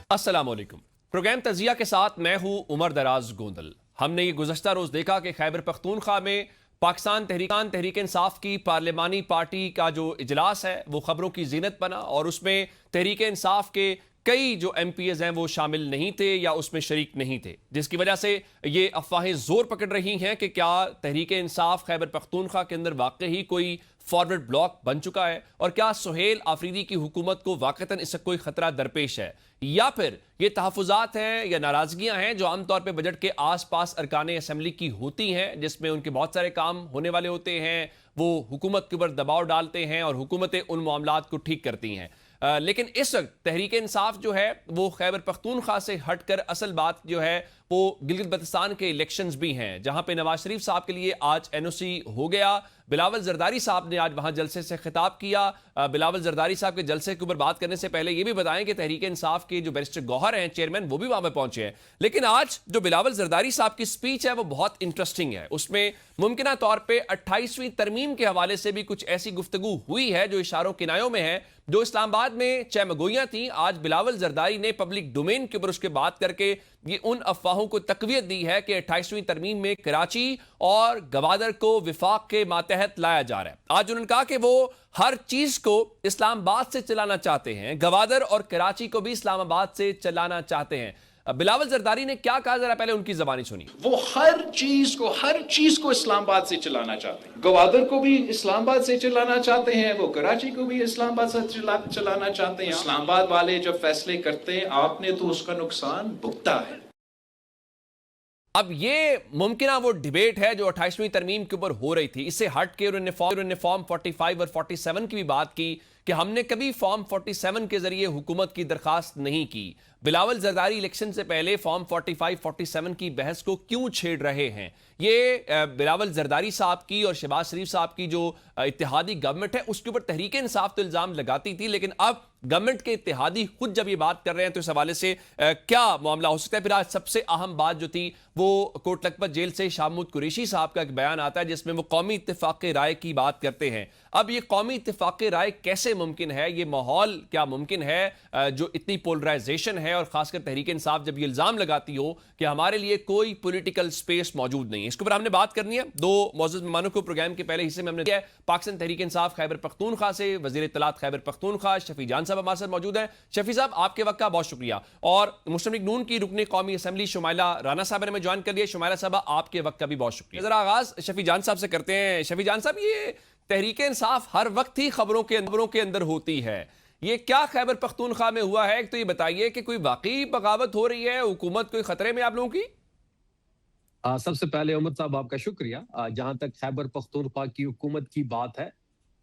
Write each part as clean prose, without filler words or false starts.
अस्सलामुअलैकुम। प्रोग्राम तजिया के साथ मैं हूं उमर दराज गोंदल। हमने ये गुज़श्ता रोज़ देखा कि खैबर पख्तूनख्वा में पाकिस्तान तहरीक इंसाफ की पार्लिमानी पार्टी का जो इजलास है वो खबरों की जीनत बना और उसमें तहरीक इंसाफ के कई जो MPs हैं वो शामिल नहीं थे या उसमें शरीक नहीं थे, जिसकी वजह से ये अफवाहें जोर पकड़ रही हैं कि क्या तहरीक इंसाफ खैबर पख्तूनख्वा के अंदर वाकई ही कोई फॉरवर्ड ब्लॉक बन चुका है और क्या सुहेल आफरीदी की हुकूमत को वाकईतन इससे कोई खतरा दरपेश है, या फिर ये तहफुजात हैं या नाराजगियां हैं जो आमतौर पर बजट के आसपास अरकान असम्बली की होती हैं, जिसमें उनके बहुत सारे काम होने वाले होते हैं, वो हुकूमत के ऊपर दबाव डालते हैं और हुकूमतें उन मामलात को ठीक करती हैं। लेकिन इस वक्त तहरीक इंसाफ जो है वो खैबर पख्तूनख्वा से हटकर असल बात जो है वो गिलगित बल्तिस्तान के इलेक्शंस भी हैं, जहां पे नवाज शरीफ साहब के लिए आज NOC हो गया। बिलावल जरदारी साहब ने आज वहां जलसे से खिताब किया। बिलावल जरदारी साहब के जलसे के ऊपर बात करने से पहले ये भी बताएं कि तहरीक इंसाफ के जो बैरिस्टर गौहर हैं चेयरमैन, वो भी वहां पर पहुंचे हैं। लेकिन आज जो बिलावल जरदारी साहब की स्पीच है वो बहुत इंटरेस्टिंग है। उसमें मुमकिना तौर पर 28वीं तरमीम के हवाले से भी कुछ ऐसी गुफ्तगू हुई है जो इशारों किनायों में है, जो इस्लामाबाद में चमगोइयां थी। आज बिलावल जरदारी ने पब्लिक डोमेन के ऊपर उसके बात करके ये उन अफवाहों को तकवीत दी है कि 28वीं तरमीम में कराची और गवादर को विफाक के मातहत लाया जा रहा है। आज उन्होंने कहा कि वो हर चीज को इस्लामाबाद से चलाना चाहते हैं, गवादर और कराची को भी इस्लामाबाद से चलाना चाहते हैं। बिलावल जरदारी ने क्या कहा, जरा पहले उनकी जबानी सुनी। वो हर चीज को इस्लामाबाद से चलाना चाहते हैं। गवादर को भी इस्लामाबाद से चलाना चाहते हैं, वो कराची को भी इस्लामाबाद से चलाना चाहते हैं। इस्लामाबाद वाले जब फैसले करते हैं आपने तो उसका नुकसान भुगता है। अब ये मुमकिन वो डिबेट है जो 28वीं तरमीम के ऊपर हो रही थी, इससे हट के उन्होंने फॉर्म 45 और 47 की भी बात की कि हमने कभी फॉर्म 47 के जरिए हुकूमत की दरखास्त नहीं की। बिलावल जरदारी इलेक्शन से पहले फॉर्म 45-47 की बहस को क्यों छेड़ रहे हैं? ये बिलावल जरदारी साहब की और शहबाज शरीफ साहब की जो इत्तेहादी गवर्नमेंट है उसके ऊपर तहरीक इंसाफ तो इल्जाम लगाती थी, लेकिन अब गवर्नमेंट के इत्तेहादी खुद जब ये बात कर रहे हैं तो इस हवाले से क्या मामला हो सकता है? फिर आज सबसे अहम बात जो थी वो कोट लखपत जेल से शाहमूद कुरैशी साहब का एक बयान आता है जिसमें वो कौमी इत्तेफाक राय की बात करते हैं। अब ये कौमी इत्तेफाक राय कैसे मुमकिन है? ये माहौल क्या मुमकिन है जो इतनी पोलराइजेशन है और खासकर तहरीक इंसाफ जब ये इल्जाम लगाती हो कि हमारे लिए कोई पॉलिटिकल स्पेस मौजूद नहीं है? इसके ऊपर हमने बात करनी है। दो मौजूद मेहमानों को प्रोग्राम के पहले हिस्से में हमने दिया। पाकिस्तान तहरीक इंसाफ खैबर पख्तूनख्वा से वजीर इत्तलात खैबर पख्तूनख्वा शफी जान साहब हमारे साथ मौजूद हैं। शफी साहब, आपके वक्त का बहुत शुक्रिया। और मुस्लिम लीग नून की रुकने कौमी असम्बली शुमाइला राना साहब ने हमें ज्वाइन कर लिया। शुमाइला साहब, आपके वक्त का भी बहुत शुक्रिया। जरा आगाज शफी जान साहब से करते हैं। शफी जान साहब, ये तहरीक इंसाफ हर वक्त ही खबरों के अंदर होती है, ये क्या खैबर पख्तूनख्वा में हुआ है? तो ये बताइए कि कोई वाकई बगावत हो रही है, हुकूमत कोई खतरे में आप लोगों की? सबसे पहले उमर साहब आपका शुक्रिया। जहां तक खैबर पख्तूनख्वा की हुकूमत की बात है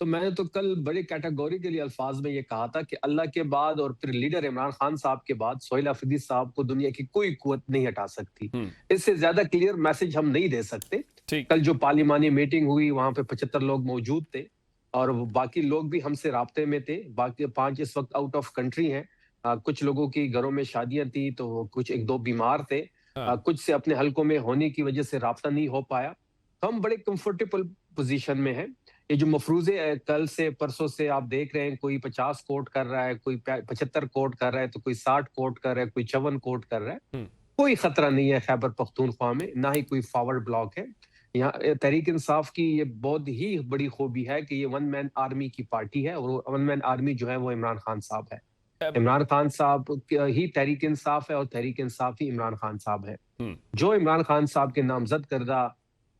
तो मैंने तो कल बड़े कैटेगरी के लिए अल्फाज में ये कहा था कि अल्लाह के बाद और फिर लीडर इमरान खान साहब के बाद सुहेल आफरीदी साहब को दुनिया की कोई कुव्वत नहीं हटा सकती। इससे ज्यादा क्लियर मैसेज हम नहीं दे सकते। कल जो पार्लिमानी मीटिंग हुई वहां पे 75 लोग मौजूद थे और बाकी लोग भी हमसे राब्ते में थे। बाकी 5 इस वक्त आउट ऑफ कंट्री हैं। कुछ लोगों की घरों में शादियां थी तो कुछ 1-2 बीमार थे। कुछ से अपने हलकों में होने की वजह से राब्ता नहीं हो पाया। हम बड़े कंफर्टेबल पोजीशन में हैं। ये जो मफरूजे कल से परसों से आप देख रहे हैं, कोई 50 कोट कर रहा है, कोई 75 कोट कर रहा है, तो कोई 60 कोट कर रहा है, कोई 54 कोट कर रहा है। कोई खतरा नहीं है खैबर पख्तूनख्वा में, ना ही कोई फॉरवर्ड ब्लॉक है। यहाँ तहरीक इंसाफ की ये बहुत ही बड़ी खूबी है कि ये वन मैन आर्मी की पार्टी है और वन मैन आर्मी जो है वो इमरान खान साहब है। इमरान खान साहब ही तहरीक इंसाफ है और तहरीक इंसाफ ही इमरान खान साहब है। जो इमरान खान साहब के नामजद करदा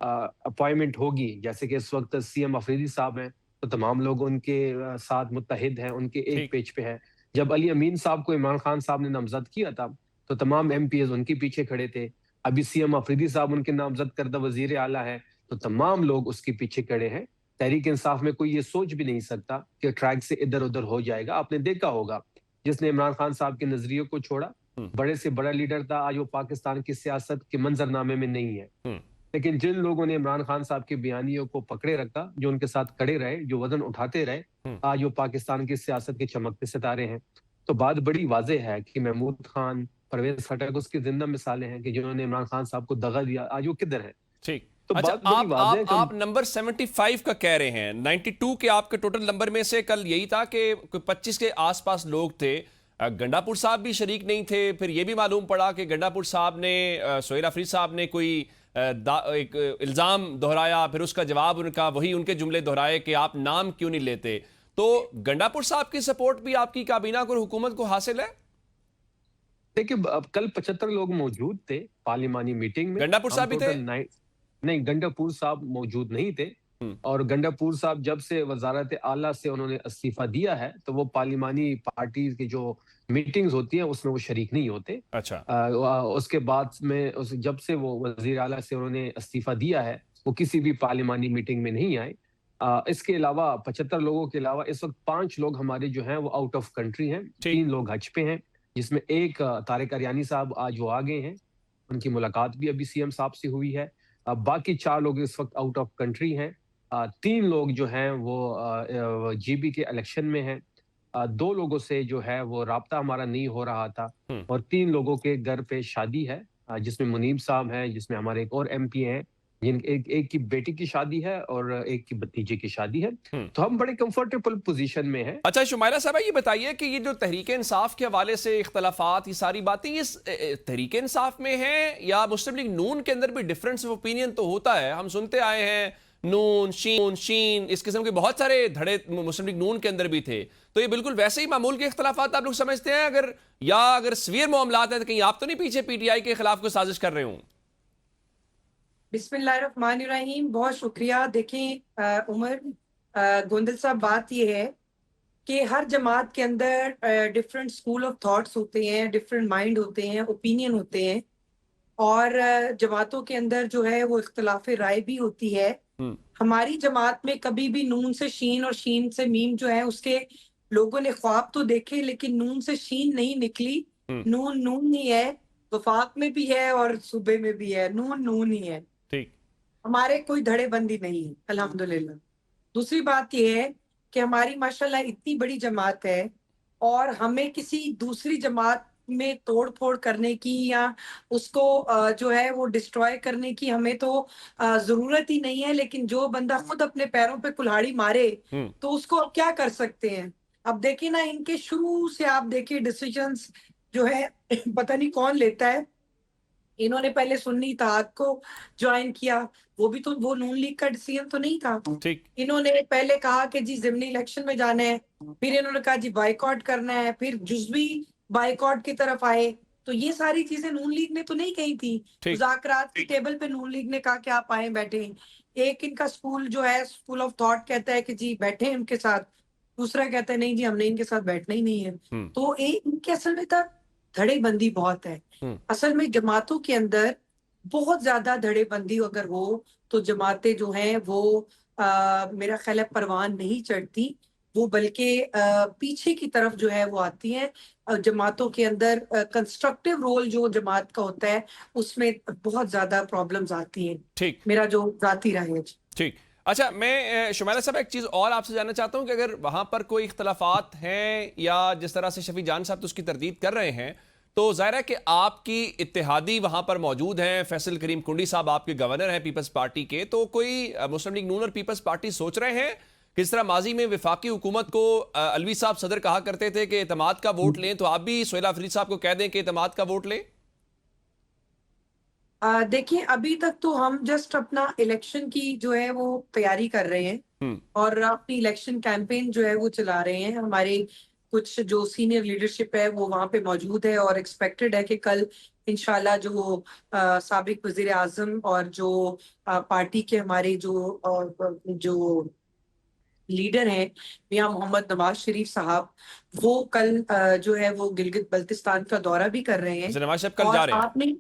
अपॉइंटमेंट होगी, जैसे कि इस वक्त CM अफरीदी साहब हैं तो तमाम लोग उनके साथ मुत्तहिद हैं, उनके एक पेज पे हैं। जब अली अमीन साहब को इमरान खान साहब ने नामजद किया था तो तमाम MPs उनके पीछे खड़े थे। अभी CM अफरीदी साहब उनके नामजद करदा वजीर आला है तो तमाम लोग उसके पीछे खड़े हैं। तहरीक इंसाफ में कोई ये सोच भी नहीं सकता कि ट्रैक से इधर उधर हो जाएगा। आपने देखा होगा जिसने इमरान खान साहब के नजरिए को छोड़ा, बड़े से बड़ा लीडर था, आज वो पाकिस्तान की सियासत के मंजरनामे में नहीं है। लेकिन जिन लोगों ने इमरान खान साहब के बयानियों को पकड़े रखा, जो उनके साथ खड़े रहे, जो वजन उठाते रहे, आज वो पाकिस्तान की सियासत के चमकते सितारे हैं। तो बात बड़ी वाज़ेह है कि महमूद खान, परवेज खटक उसकी जिंदा मिसालें हैं कि जिन्होंने इमरान खान साहब को दगा दिया, आज वो किधर है। ठीक। तो अच्छा, बात आप नंबर 75 का कह रहे हैं। 92 के आपके टोटल नंबर में से कल यही था कि 25 के आसपास लोग थे। गंडापुर साहब भी शरीक नहीं थे, फिर ये भी मालूम पड़ा कि गंडापुर साहब ने सोहेल अफरीद साहब ने कोई एक इल्ज़ाम दोहराया, फिर उसका जवाब उनका वही उनके जुमले दोहराए कि आप नाम क्यों नहीं लेते। तो गंडापुर साहब की सपोर्ट भी आपकी काबीना को और हुकूमत को हासिल है? देखिए, अब कल 75 लोग मौजूद थे पार्लिमानी मीटिंग में। गंडापुर हम साहब भी थे? नहीं, गंडापुर साहब मौजूद नहीं थे। और गंडापुर साहब जब से वजारत आला से उन्होंने इस्तीफा दिया है, तो वो पार्लिमानी पार्टी की जो मीटिंग्स होती हैं उसमें वो शरीक नहीं होते। अच्छा। उसके बाद में जब से वो वजीर आला से उन्होंने इस्तीफा दिया है, वो किसी भी पार्लिमानी मीटिंग में नहीं आए। इसके अलावा 75 लोगों के अलावा इस वक्त 5 लोग हमारे जो हैं वो आउट ऑफ कंट्री हैं। 3 लोग हज पे हैं, जिसमें एक तारिक अरियानी साहब आज वो आ गए हैं, उनकी मुलाकात भी अभी सीएम साहब से हुई है। बाकी 4 लोग इस वक्त आउट ऑफ कंट्री हैं। 3 लोग जो हैं वो जीबी के इलेक्शन में हैं। 2 लोगों से जो है वो राब्ता हमारा नहीं हो रहा था। और 3 लोगों के घर पे शादी है, जिसमें मुनीब साहब हैं, जिसमें हमारे एक और एमपी हैं, एक की बेटी की शादी है और एक की भतीजे की शादी है। तो हम बड़े कंफर्टेबल पोजीशन में हैं। अच्छा शुमाइला साहब, ये बताइए कि ये जो तहरीक इंसाफ के हवाले से इख्तलाफात, ये सारी बातें ये तहरीक इंसाफ में हैं या मुस्लिम लीग नून के अंदर भी डिफरेंस ऑफ ओपिनियन तो होता है? हम सुनते आए हैं नून शीन इस किस्म के बहुत सारे धड़े मुस्लिम लीग नून के अंदर भी थे। तो ये बिल्कुल वैसे ही मामूल के इख्तलाफात आप लोग समझते हैं अगर सवीर मामलात हैं, तो कहीं आप तो नहीं पीछे पीटीआई के खिलाफ कोई साजिश कर रहे हूँ? बिस्मिल्लाहिर्रहमानिर्रहीम, बहुत शुक्रिया। देखें उमर गोंदल साहब, बात यह है कि हर जमात के अंदर डिफरेंट स्कूल ऑफ थॉट्स होते हैं, डिफरेंट माइंड होते हैं, ओपिनियन होते हैं, और जमातों के अंदर जो है वो इख्तलाफ राय भी होती है। हमारी जमात में कभी भी नून से शीन और शीन से मीम जो है उसके लोगों ने ख्वाब तो देखे, लेकिन नून से शीन नहीं निकली। नून नून ही है, वफाक में भी है और सूबे में भी है, नून नून ही है। ठीक, हमारे कोई धड़ेबंदी नहीं है अल्हम्दुलिल्लाह। दूसरी बात यह है कि हमारी माशाल्लाह इतनी बड़ी जमात है और हमें किसी दूसरी जमात में तोड़ फोड़ करने की या उसको जो है वो डिस्ट्रॉय करने की हमें तो जरूरत ही नहीं है। लेकिन जो बंदा खुद अपने पैरों पे कुल्हाड़ी मारे तो उसको अब क्या कर सकते हैं। अब देखिए ना, इनके शुरू से आप देखिए डिसीजंस जो है पता नहीं कौन लेता है। इन्होंने पहले सुन्नी इत्तेहाद को ज्वाइन किया, वो भी तो वो नून लीग का डिसीजन तो नहीं था। ठीक। इन्होंने पहले कहा कि जी ज़िमनी इलेक्शन में जाना है, फिर इन्होंने कहा जी बाइकआउट करना है, फिर जुज़वी बाइकआउट की तरफ आए। तो ये सारी चीजें नून लीग ने तो नहीं कही थी। मुज़ाकरात की टेबल पे नून लीग ने कहा कि आप आए बैठे। एक इनका स्कूल जो है स्कूल ऑफ थॉट कहता है कि जी बैठे इनके साथ, दूसरा कहता है नहीं जी हमने इनके साथ बैठना ही नहीं है। तो इनके असल में था धड़ेबंदी बहुत है। असल में जमातों के अंदर बहुत ज्यादा धड़ेबंदी अगर हो तो जमातें जो हैं वो मेरा ख्याल है परवान नहीं चढ़ती, वो बल्कि पीछे की तरफ जो है वो आती हैं। जमातों के अंदर कंस्ट्रक्टिव रोल जो जमात का होता है उसमें बहुत ज्यादा प्रॉब्लम्स आती हैं। ठीक, मेरा जो जाती राय है। ठीक। अच्छा, मैं शुमाइला साहब एक चीज़ और आपसे जानना चाहता हूं कि अगर वहां पर कोई इख्तलाफात हैं या जिस तरह से शफी जान साहब तो उसकी तरदीद कर रहे हैं, तो ज़ाहिर है कि आपकी इत्तेहादी वहां पर मौजूद हैं। फैसल करीम कुंडी साहब आपके गवर्नर हैं पीपल्स पार्टी के। तो कोई मुस्लिम लीग नून और पीपल्स पार्टी सोच रहे हैं किस तरह माजी में विफाकी हुकूमत को अलवी साहब सदर कहा करते थे कि एतमाद का वोट लें, तो आप भी सोहेल अफरीद साहब को कह दें कि एतमाद का वोट लें? देखिए, अभी तक तो हम जस्ट अपना इलेक्शन की जो है वो तैयारी कर रहे हैं और अपनी इलेक्शन कैंपेन जो है वो चला रहे हैं। हमारे कुछ जो सीनियर लीडरशिप है वो वहां पे मौजूद है और एक्सपेक्टेड है कि कल इंशाल्लाह जो साबिक वजीर आजम और जो पार्टी के हमारे जो लीडर हैं मियां मोहम्मद नवाज शरीफ साहब, वो कल जो है वो गिलगित बल्तिस्तान का दौरा भी कर रहे हैं। नवाज साहब कल जा रहे हैं।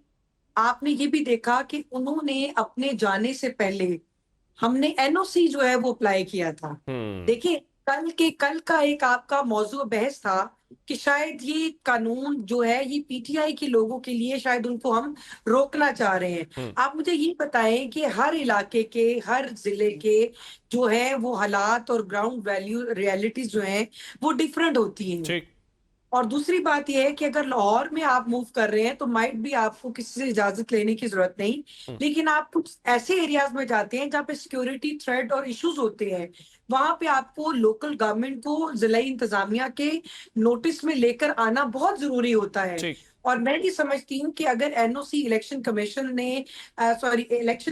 आपने ये भी देखा कि उन्होंने अपने जाने से पहले हमने एनओसी जो है वो अप्लाई किया था। देखिए, कल का एक आपका मौजू बहस था कि शायद ये कानून जो है ये पीटीआई के लोगों के लिए शायद उनको हम रोकना चाह रहे हैं। आप मुझे ये बताएं कि हर इलाके के हर जिले के जो है वो हालात और ग्राउंड वैल्यू रियलिटीज जो हैं वो डिफरेंट होती हैं। और दूसरी बात यह है कि अगर लाहौर में आप मूव कर रहे हैं तो माइट भी आपको किसी से इजाजत लेने की जरूरत नहीं, लेकिन आप कुछ ऐसे एरियाज में जाते हैं जहाँ पे सिक्योरिटी थ्रेट और इश्यूज होते हैं, वहां पे आपको लोकल गवर्नमेंट को जिला इंतजामिया के नोटिस में लेकर आना बहुत जरूरी होता है। ठीक। और मैं ये समझती हूँ कि अगर एनओसी इलेक्शन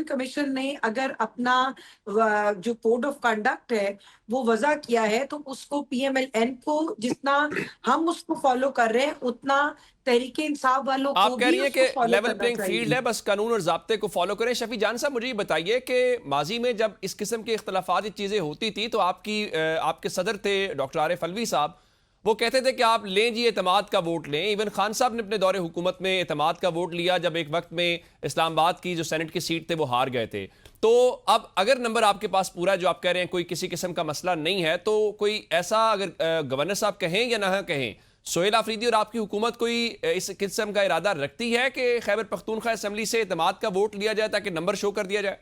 कमीशन ने अगर अपना जो कोड ऑफ कंडक्ट है वो वजह किया है, तो उसको पीएमएलएन को जितना हम उसको फॉलो कर रहे हैं उतना तहरीके इंसाफ वालों को आप कह भी रही हैं उसको कि फॉलो लेवल करना प्लेइंग फील्ड चाहिए। है, बस कानून और ज़ाब्ते को फॉलो करें। शफी जान साहब, मुझे ये बताइए कि माजी में जब इस किस्म के इख्तलाफात चीज़ें होती थी तो आपके सदर थे डॉक्टर आरिफ अलवी साहब, वो कहते थे कि आप लें जी एतमाद का वोट लें। इवन खान साहब ने अपने दौरे हुकूमत में एतमाद का वोट लिया जब एक वक्त में इस्लामाबाद की जो सेनेट की सीट थे वो हार गए थे। तो अब अगर नंबर आपके पास पूरा जो आप कह रहे हैं कोई किसी किस्म का मसला नहीं है, तो कोई ऐसा अगर गवर्नर साहब कहें या ना कहें, सोहेल आफरीदी और आपकी हुकूमत कोई इस किस्म का इरादा रखती है कि खैबर पख्तूनख्वा असेंबली से एतमाद का वोट लिया जाए ताकि नंबर शो कर दिया जाए?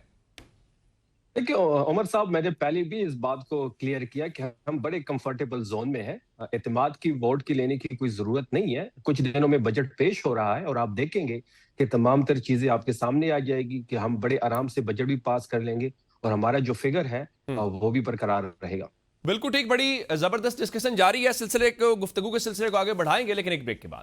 देखिए उमर साहब, मैंने पहले भी इस बात को क्लियर किया कि हम बड़े कंफर्टेबल जोन में हैं। एतमाद की वोट की लेने की कोई जरूरत नहीं है। कुछ दिनों में बजट पेश हो रहा है और आप देखेंगे कि तमाम तर चीजें आपके सामने आ जाएगी कि हम बड़े आराम से बजट भी पास कर लेंगे और हमारा जो फिगर है वो भी बरकरार रहेगा। बिल्कुल ठीक। बड़ी जबरदस्त डिस्कशन जारी है। सिलसिले को गुफ्तगू के सिलसिले को आगे बढ़ाएंगे, लेकिन एक ब्रेक के बाद।